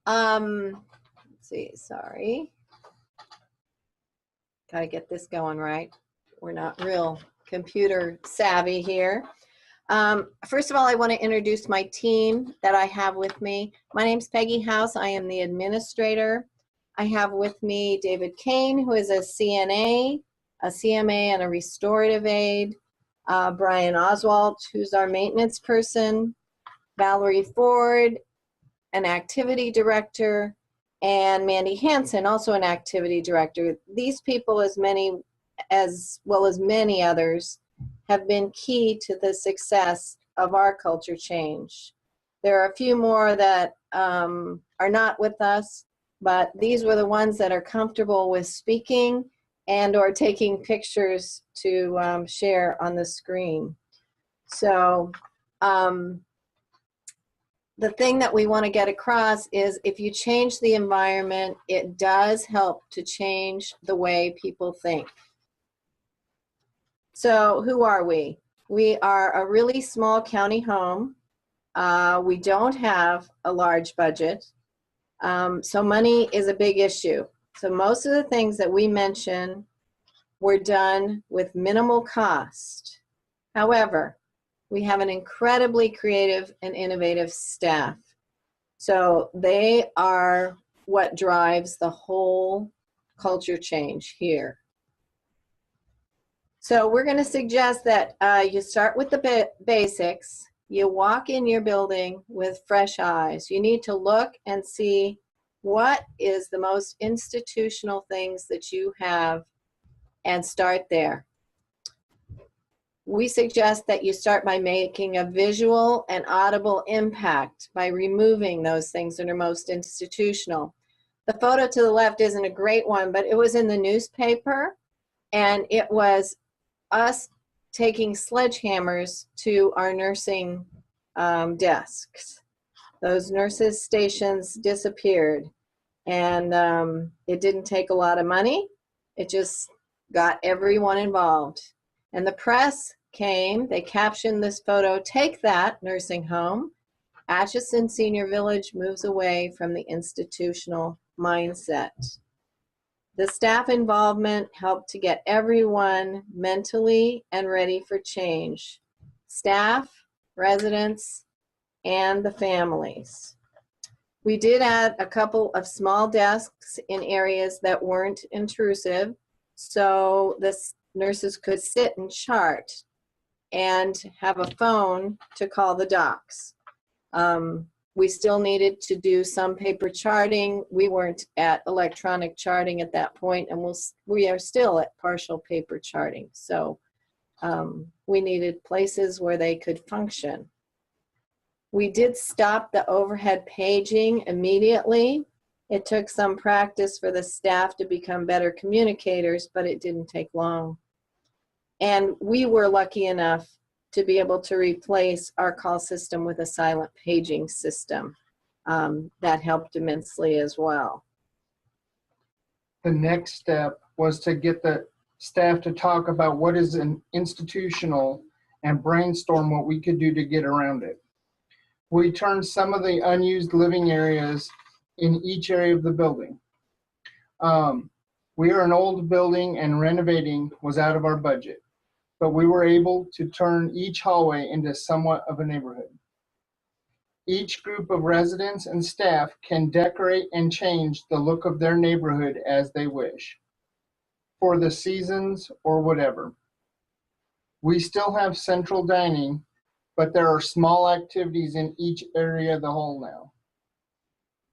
Let's see, sorry. Gotta get this going right. We're not real computer savvy here. First of all, I want to introduce my team that I have with me. My name's Peggy House. I am the administrator. I have with me David Kane, who is a CNA, a CMA, and a restorative aide. Brian Oswald, who's our maintenance person. Valerie Ford, an activity director. And Mandy Hansen, also an activity director. These people, as well as many others, have been key to the success of our culture change. There are a few more that are not with us, but these were the ones that are comfortable with speaking and or taking pictures to share on the screen. So the thing that we want to get across is if you change the environment, it does help to change the way people think. So who are we? We are a really small county home. We don't have a large budget. So money is a big issue. So most of the things that we mention were done with minimal cost. However, we have an incredibly creative and innovative staff. So they are what drives the whole culture change here. So we're going to suggest that you start with the basics. You walk in your building with fresh eyes. You need to look and see what is the most institutional things that you have and start there. We suggest that you start by making a visual and audible impact by removing those things that are most institutional. The photo to the left isn't a great one, but it was in the newspaper, and it was us taking sledgehammers to our nursing desks. Those nurses' stations disappeared, and it didn't take a lot of money. It just got everyone involved. And the press came, they captioned this photo, "Take that, nursing home. Atchison Senior Village moves away from the institutional mindset." The staff involvement helped to get everyone mentally and ready for change. Staff, residents, and the families. We did add a couple of small desks in areas that weren't intrusive, so the nurses could sit and chart and have a phone to call the docs. We still needed to do some paper charting. We weren't at electronic charting at that point, and we are still at partial paper charting. So we needed places where they could function. We did stop the overhead paging immediately. It took some practice for the staff to become better communicators, but it didn't take long. And we were lucky enough to be able to replace our call system with a silent paging system. That helped immensely as well. The next step was to get the staff to talk about what is an institutional and brainstorm what we could do to get around it. We turned some of the unused living areas in each area of the building. We are an old building and renovating was out of our budget, but we were able to turn each hallway into somewhat of a neighborhood. Each group of residents and staff can decorate and change the look of their neighborhood as they wish, for the seasons or whatever. We still have central dining, but there are small activities in each area of the hall now.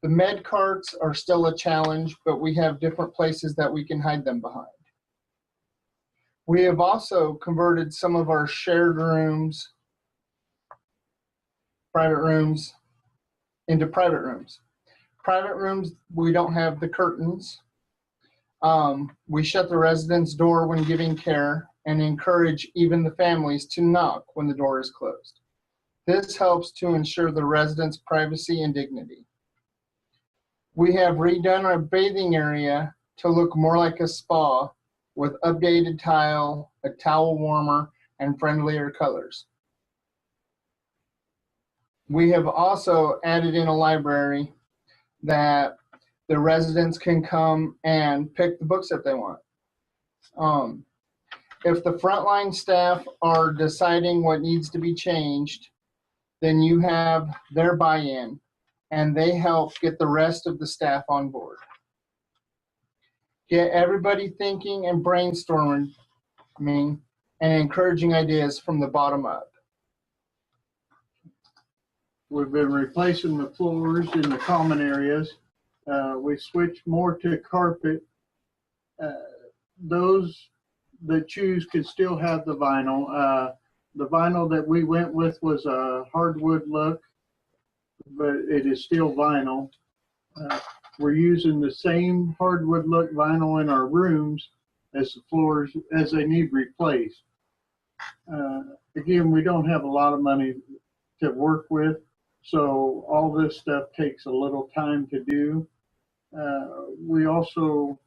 The med carts are still a challenge, but we have different places that we can hide them behind. We have also converted some of our shared rooms, private rooms, into private rooms. Private rooms, we don't have the curtains. We shut the resident's door when giving care and encourage even the families to knock when the door is closed. This helps to ensure the residents' privacy and dignity. We have redone our bathing area to look more like a spa with updated tile, a towel warmer, and friendlier colors. We have also added in a library that the residents can come and pick the books that they want. If the frontline staff are deciding what needs to be changed, then you have their buy-in, and they help get the rest of the staff on board. Get everybody thinking and brainstorming and encouraging ideas from the bottom up. We've been replacing the floors in the common areas. We switched more to carpet. Those that choose can still have the vinyl. The vinyl that we went with was a hardwood look, but it is still vinyl. We're using the same hardwood look vinyl in our rooms as the floors as they need replaced. Again, we don't have a lot of money to work with, so all this stuff takes a little time to do. We also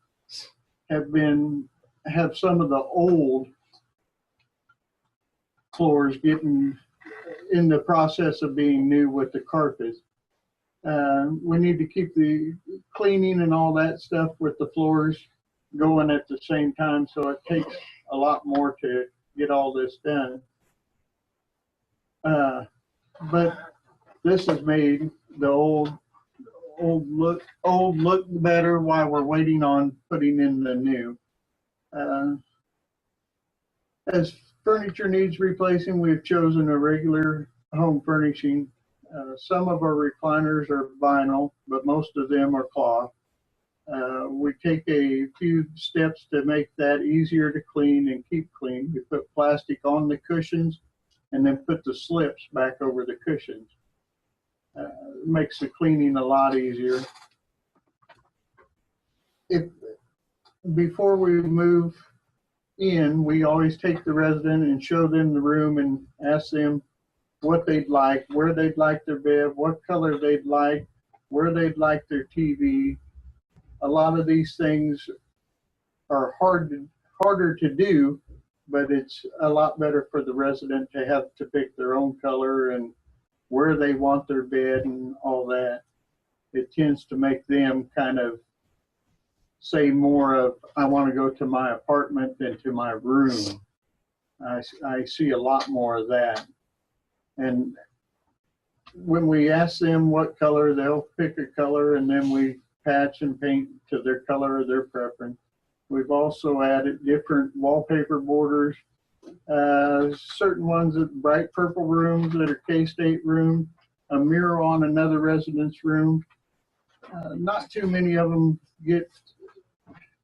have some of the old floors getting in the process of being new with the carpet. We need to keep the cleaning and all that stuff with the floors going at the same time, so it takes a lot more to get all this done. But this has made the old look better while we're waiting on putting in the new. As furniture needs replacing, we've chosen a regular home furnishing. Some of our recliners are vinyl, but most of them are cloth. We take a few steps to make that easier to clean and keep clean. We put plastic on the cushions and then put the slips back over the cushions. It makes the cleaning a lot easier. Before we move in, we always take the resident and show them the room and ask them what they'd like, where they'd like their bed, what color they'd like, where they'd like their TV. A lot of these things are harder to do, but it's a lot better for the resident to have to pick their own color and where they want their bed and all that. It tends to make them kind of say more of, I want to go to my apartment than to my room. I see a lot more of that. And when we ask them what color, they'll pick a color, and then we patch and paint to their color of their preference. We've also added different wallpaper borders, certain ones at bright purple rooms that are K-State room, a mirror on another resident's room. Not too many of them get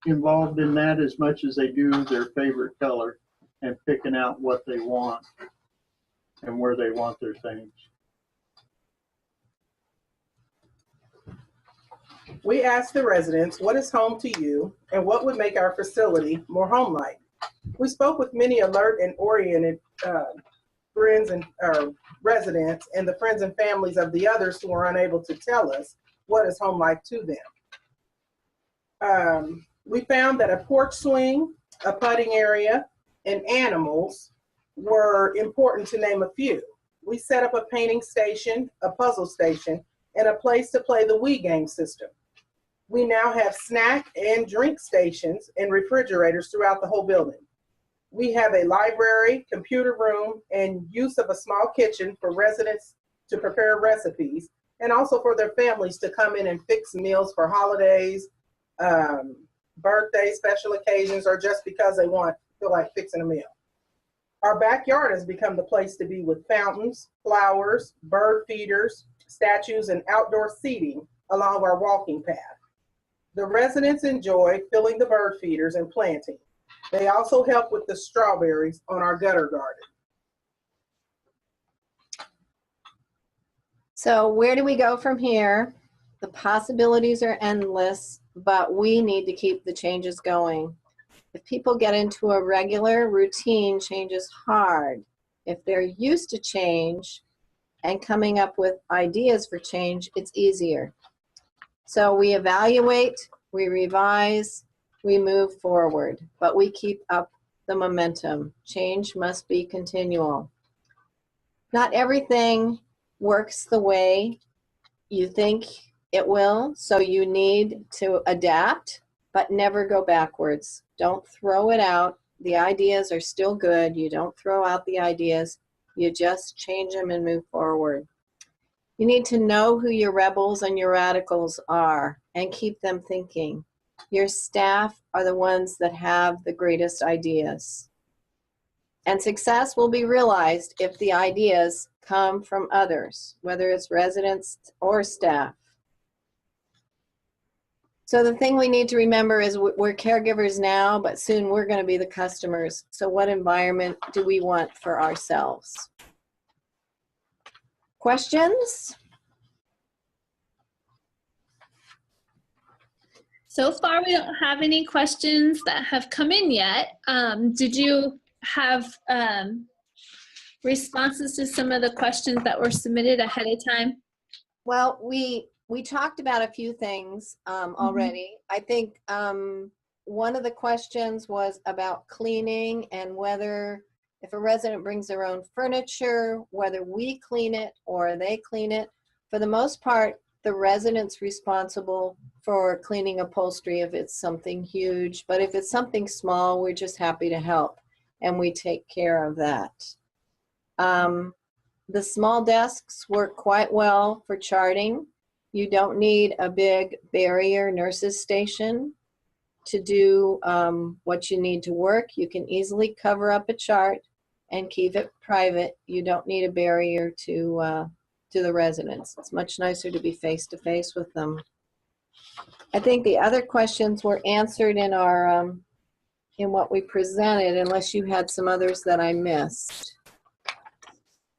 involved in that as much as they do their favorite color and picking out what they want and where they want their things. We asked the residents, what is home to you and what would make our facility more home-like? We spoke with many alert and oriented friends and residents and the friends and families of the others who were unable to tell us what is home-like to them. We found that a porch swing, a putting area, and animals were important to name a few. We set up a painting station, a puzzle station, and a place to play the Wii game system. We now have snack and drink stations and refrigerators throughout the whole building. We have a library, computer room, and use of a small kitchen for residents to prepare recipes, and also for their families to come in and fix meals for holidays, birthdays, special occasions, or just because they feel like fixing a meal. Our backyard has become the place to be with fountains, flowers, bird feeders, statues, and outdoor seating along our walking path. The residents enjoy filling the bird feeders and planting. They also help with the strawberries on our gutter garden. So where do we go from here? The possibilities are endless, but we need to keep the changes going. If people get into a regular routine, change is hard. If they're used to change and coming up with ideas for change, it's easier. So we evaluate, we revise, we move forward, but we keep up the momentum. Change must be continual. Not everything works the way you think It will. So you need to adapt, but never go backwards. Don't throw it out. The ideas are still good. You don't throw out the ideas. You just change them and move forward. You need to know who your rebels and your radicals are and keep them thinking. Your staff are the ones that have the greatest ideas. And success will be realized if the ideas come from others, whether it's residents or staff. So the thing we need to remember is we're caregivers now, but soon we're going to be the customers. So what environment do we want for ourselves? Questions? So far, we don't have any questions that have come in yet. Did you have responses to some of the questions that were submitted ahead of time? Well, we talked about a few things already. I think one of the questions was about cleaning and whether if a resident brings their own furniture, whether we clean it or they clean it. For the most part, the resident's responsible for cleaning upholstery if it's something huge, but if it's something small, we're just happy to help and we take care of that. The small desks work quite well for charting. You don't need a big barrier nurses station to do what you need to work. You can easily cover up a chart and keep it private. You don't need a barrier to the residents. It's much nicer to be face-to-face with them. I think the other questions were answered in our in what we presented, unless you had some others that I missed.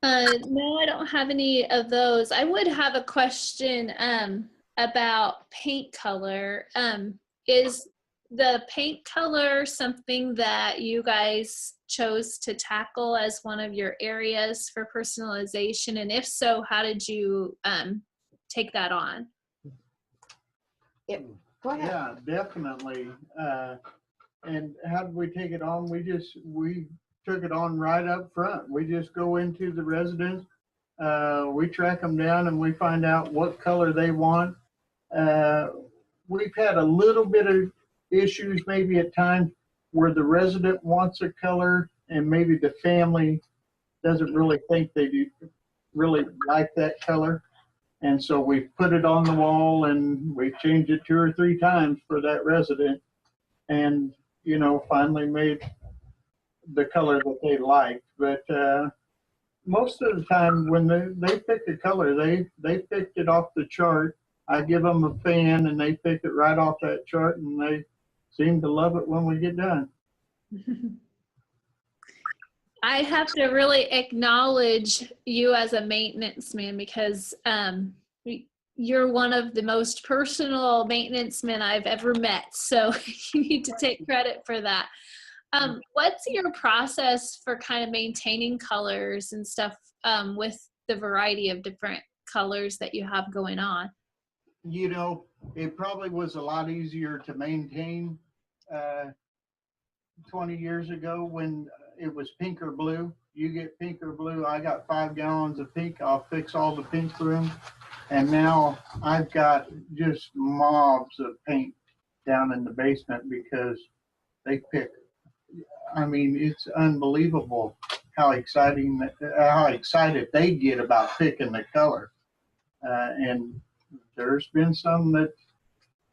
No, I don't have any of those. I would have a question about paint color. Is the paint color something that you guys chose to tackle as one of your areas for personalization? And if so, how did you take that on? Go ahead. Yeah, definitely. And how did we take it on? We took it on right up front. We just go into the residence, we track them down and we find out what color they want. We've had a little bit of issues maybe at times where the resident wants a color and maybe the family doesn't really think they do really like that color. And so we put it on the wall and we've changed it 2 or 3 times for that resident and, you know, finally made the color that they liked. But most of the time when they pick a color, they picked it off the chart. I give them a fan and they pick it right off that chart and they seem to love it when we get done. I have to really acknowledge you as a maintenance man because you're one of the most personal maintenance men I've ever met. So you need to take credit for that. What's your process for kind of maintaining colors and stuff with the variety of different colors that you have going on? You know, it probably was a lot easier to maintain 20 years ago when it was pink or blue. You get pink or blue, I got 5 gallons of pink, I'll fix all the pink room. And now I've got just mobs of paint down in the basement because they pick. I mean, it's unbelievable how excited they get about picking the color. And there's been some that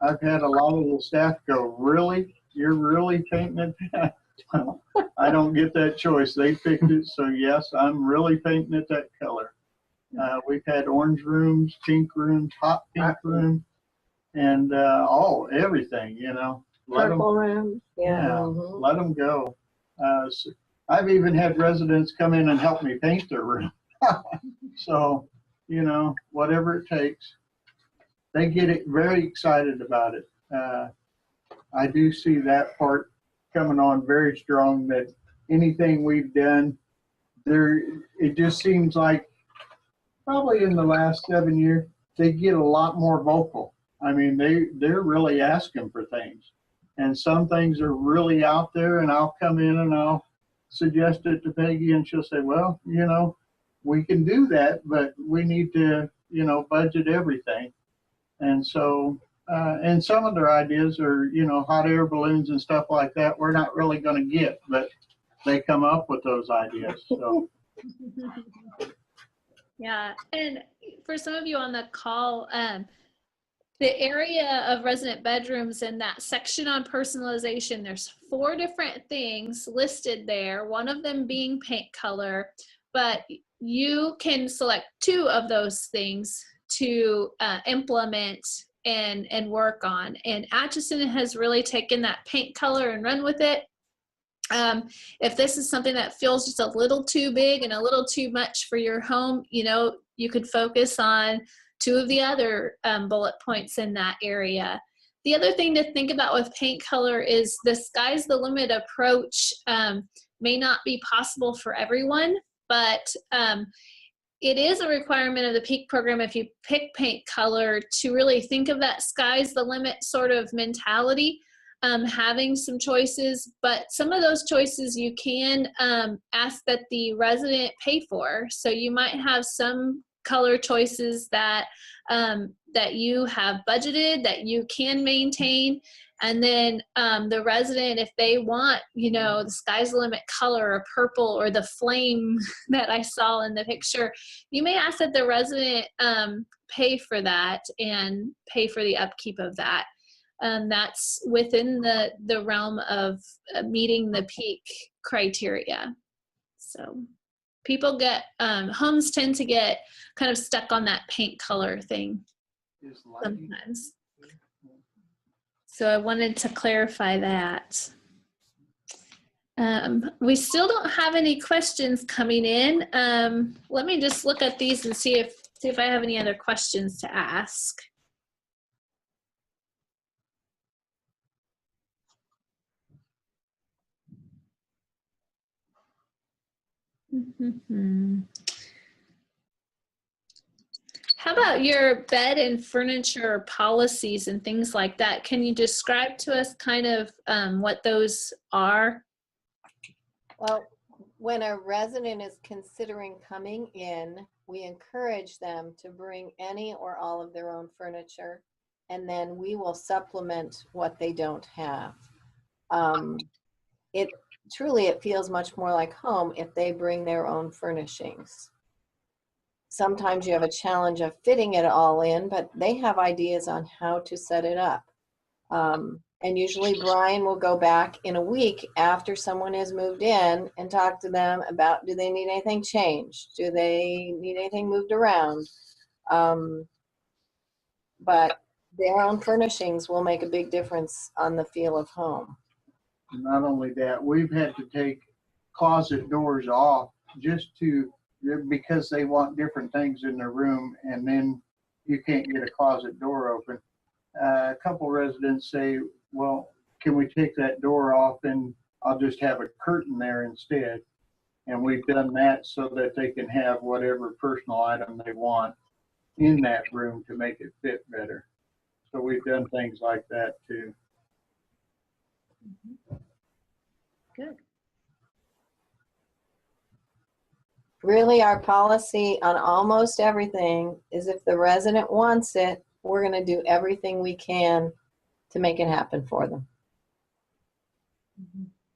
I've had a lot of the staff go, really? You're really painting it? Well, I don't get that choice. They picked it, so yes, I'm really painting it that color. We've had orange rooms, pink rooms, hot pink rooms, and everything, you know. Purple room. Yeah. Let them go. So I've even had residents come in and help me paint their room. So, you know, whatever it takes. They get it very excited about it. I do see that part coming on very strong, that anything we've done there, it just seems like probably in the last 7 years, they get a lot more vocal. I mean, they're really asking for things. And some things are really out there, and I'll come in and I'll suggest it to Peggy, and she'll say, well, you know, we can do that, but we need to, you know, budget everything. And so, and some of their ideas are, you know, hot air balloons and stuff like that, we're not really going to get, but they come up with those ideas. So, Yeah, and for some of you on the call, the area of resident bedrooms in that section on personalization, there's 4 different things listed there, one of them being paint color, but you can select 2 of those things to implement and work on. And Atchison has really taken that paint color and run with it. If this is something that feels just a little too big and a little too much for your home, you know, you could focus on 2 of the other bullet points in that area. The other thing to think about with paint color is the sky's the limit approach may not be possible for everyone, but it is a requirement of the PEAK program if you pick paint color to really think of that sky's the limit sort of mentality. Having some choices, but some of those choices you can ask that the resident pay for. So you might have some color choices that that you have budgeted that you can maintain, and then the resident, if they want, you know, the sky's the limit color or purple or the flame that I saw in the picture, you may ask that the resident pay for that and pay for the upkeep of that. That's within the realm of meeting the PEAK criteria. So people get, homes tend to get kind of stuck on that paint color thing sometimes. So I wanted to clarify that. We still don't have any questions coming in. Let me just look at these and see if I have any other questions to ask. How about your bed and furniture policies and things like that? Can you describe to us kind of what those are? Well, when a resident is considering coming in, we encourage them to bring any or all of their own furniture, and then we will supplement what they don't have. It feels much more like home if they bring their own furnishings. Sometimes you have a challenge of fitting it all in, but they have ideas on how to set it up. And usually Brian will go back in a week after someone has moved in and talk to them about, do they need anything changed? Do they need anything moved around? But their own furnishings will make a big difference on the feel of home. not only that, we've had to take closet doors off just because they want different things in their room, and then you can't get a closet door open. A couple residents say, well, can we take that door off and I'll just have a curtain there instead? And we've done that so that they can have whatever personal item they want in that room to make it fit better. So we've done things like that too. Good. Really, our policy on almost everything is if the resident wants it, we're going to do everything we can to make it happen for them.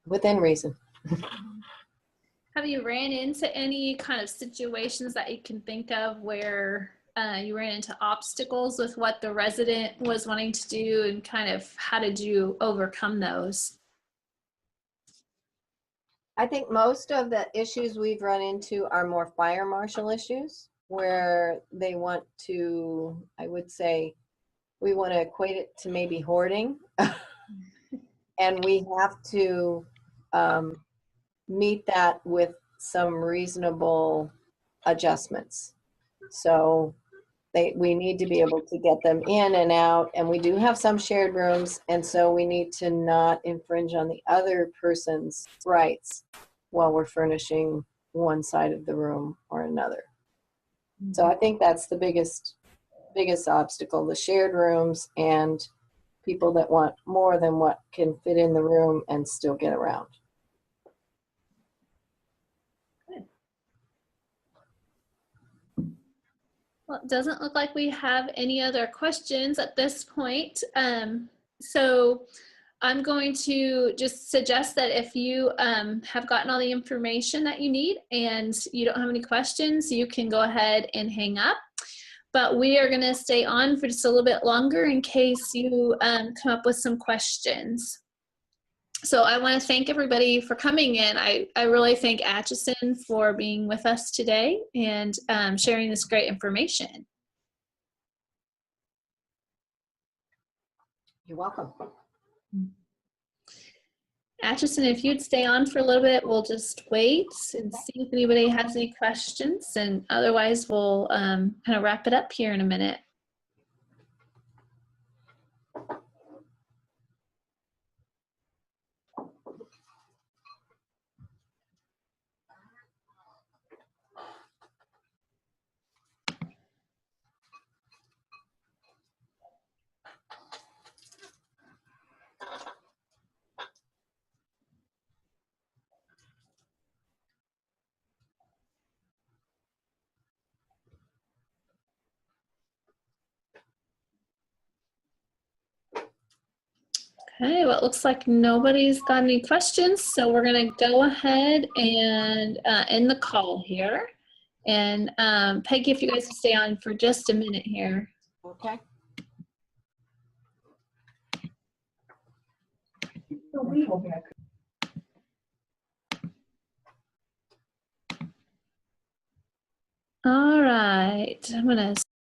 Within reason. Have you ran into any kind of situations that you can think of where you ran into obstacles with what the resident was wanting to do, and kind of how did you overcome those? I think most of the issues we've run into are more fire marshal issues, where they want to, I would say, we want to equate it to maybe hoarding. And we have to meet that with some reasonable adjustments. So we need to be able to get them in and out, and we do have some shared rooms, and so we need to not infringe on the other person's rights while we're furnishing one side of the room or another. So I think that's the biggest obstacle, the shared rooms and people that want more than what can fit in the room and still get around. Well, it doesn't look like we have any other questions at this point. So I'm going to just suggest that if you have gotten all the information that you need and you don't have any questions, you can go ahead and hang up. But we are going to stay on for just a little bit longer in case you come up with some questions. So I want to thank everybody for coming in. I really thank Atchison for being with us today and sharing this great information. You're welcome. Atchison, if you'd stay on for a little bit, we'll just wait and see if anybody has any questions, and otherwise we'll kind of wrap it up here in a minute. Okay, well, it looks like nobody's got any questions, so we're going to go ahead and end the call here. And Peggy, if you guys will stay on for just a minute here. Okay. All right, I'm going to